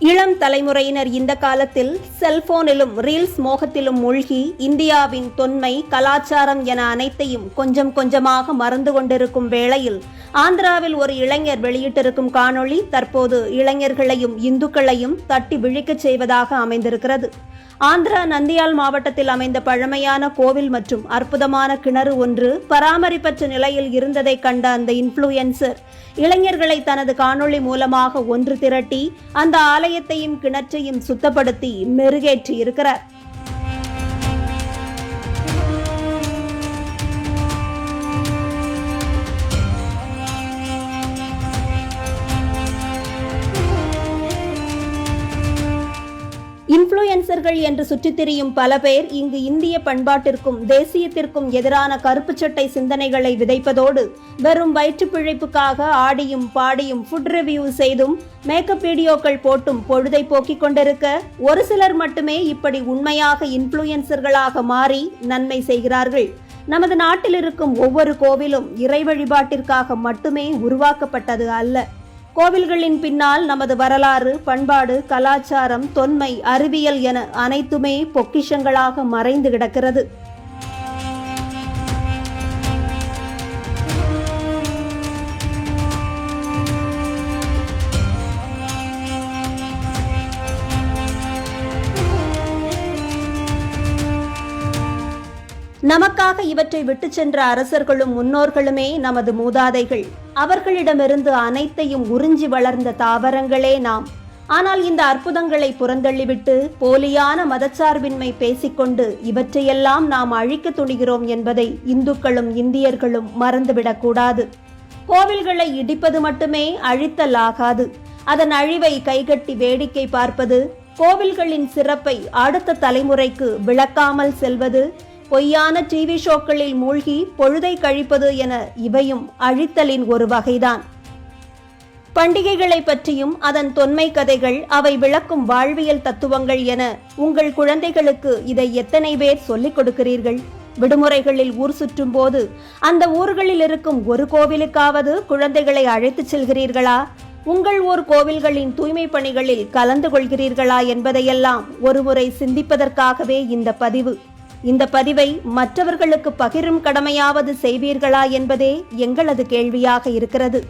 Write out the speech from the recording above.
இளம் தலைமுறையினர் இந்த காலத்தில் செல்போனிலும் ரீல்ஸ் மோகத்திலும் மூழ்கி இந்தியாவின் தொன்மை, கலாச்சாரம் என அனைத்தையும் கொஞ்சம் கொஞ்சமாக மறந்து கொண்டிருக்கும் வேளையில் ஆந்திராவில் ஒரு இளைஞர் வெளியிட்டிருக்கும் காணொளி தற்போது இளைஞர்களையும் இந்துக்களையும் தட்டி விழிக்கச் செய்வதாக அமைந்திருக்கிறது. ஆந்திரா நந்தியால் மாவட்டத்தில் அமைந்த பழமையான கோவில் மற்றும் அற்புதமான கிணறு ஒன்று பராமரிப்பற்ற நிலையில் இருந்ததை கண்ட அந்த இன்ஃப்ளூயன்சர் இளைஞர்களை தனது காணொளி மூலமாக ஒன்று திரட்டி அந்த ஆலயத்தையும் கிணற்றையும் சுத்தப்படுத்தி மெருகேற்றி இருக்கிறார். இன்ஃப்ளூயன்சர்கள் என்று சுற்றித் திரியும் பல பேர் இங்கு இந்திய பண்பாட்டிற்கும் தேசியத்திற்கும் எதிரான கருப்பு சட்டை சிந்தனைகளை விதைப்பதோடு வெறும் வயிற்று பிழைப்புக்காக ஆடியும் பாடியும் ஃபுட் ரிவ்யூ செய்தும் மேக்கப் வீடியோக்கள் போட்டும் பொழுதை போக்கிக் கொண்டிருக்க, ஒரு சிலர் மட்டுமே இப்படி உண்மையாக இன்ஃப்ளூயன்சர்களாக மாறி நன்மை செய்கிறார்கள். நமது நாட்டில் இருக்கும் ஒவ்வொரு கோவிலும் இறை வழிபாட்டிற்காக மட்டுமே உருவாக்கப்பட்டது அல்ல. கோவில்களின் பின்னால் நமது வரலாறு, பண்பாடு, கலாச்சாரம், தொன்மை, அறிவியல் என அனைத்துமே பொக்கிஷங்களாக மறைந்து கிடக்கிறது. நமக்காக இவற்றை விட்டு சென்ற அரசர்களும் முன்னோர்களுமே நமது மூதாதைகள். அவர்களிடமிருந்து அனைத்தையும் உறிஞ்சி வளர்ந்த தாவரங்களே நாம். ஆனால் இந்த அற்புதங்களை புறந்தள்ளிவிட்டு போலியான மதச்சார்பின்மை பேசிக்கொண்டு இவற்றையெல்லாம் நாம் அழிக்க துணிகிறோம் என்பதை இந்துக்களும் இந்தியர்களும் மறந்துவிடக்கூடாது. கோவில்களை இடிப்பது மட்டுமே அழித்தல் ஆகாது. அதன் அழிவை கைகட்டி வேடிக்கை பார்ப்பது, கோவில்களின் சிறப்பை அடுத்த தலைமுறைக்கு விளக்காமல் செல்வது, பொய்யான டிவி ஷோக்களில் மூழ்கி பொழுதை கழிப்பது என இவையும் அழித்தலின் ஒரு வகைதான். பண்டிகைகளை பற்றியும் அதன் தொன்மை கதைகள், அவை விளக்கும் வாழ்வியல் தத்துவங்கள் என உங்கள் குழந்தைகளுக்கு இதை எத்தனை பேர் சொல்லிக் கொடுக்கிறீர்கள்? விடுமுறைகளில் ஊர் சுற்றும் போது அந்த ஊர்களில் இருக்கும் ஒரு கோவிலுக்காவது குழந்தைகளை அழைத்துச் செல்கிறீர்களா? உங்கள் ஊர் கோவில்களின் தூய்மை பணிகளில் கலந்து கொள்கிறீர்களா என்பதையெல்லாம் ஒருமுறை சிந்திப்பதற்காகவே இந்த பதிவு. இந்த பதிவை மற்றவர்களுக்கு பகிரும் கடமையாவது செய்வீர்களா என்பதே எங்களது கேள்வியாக இருக்கிறது.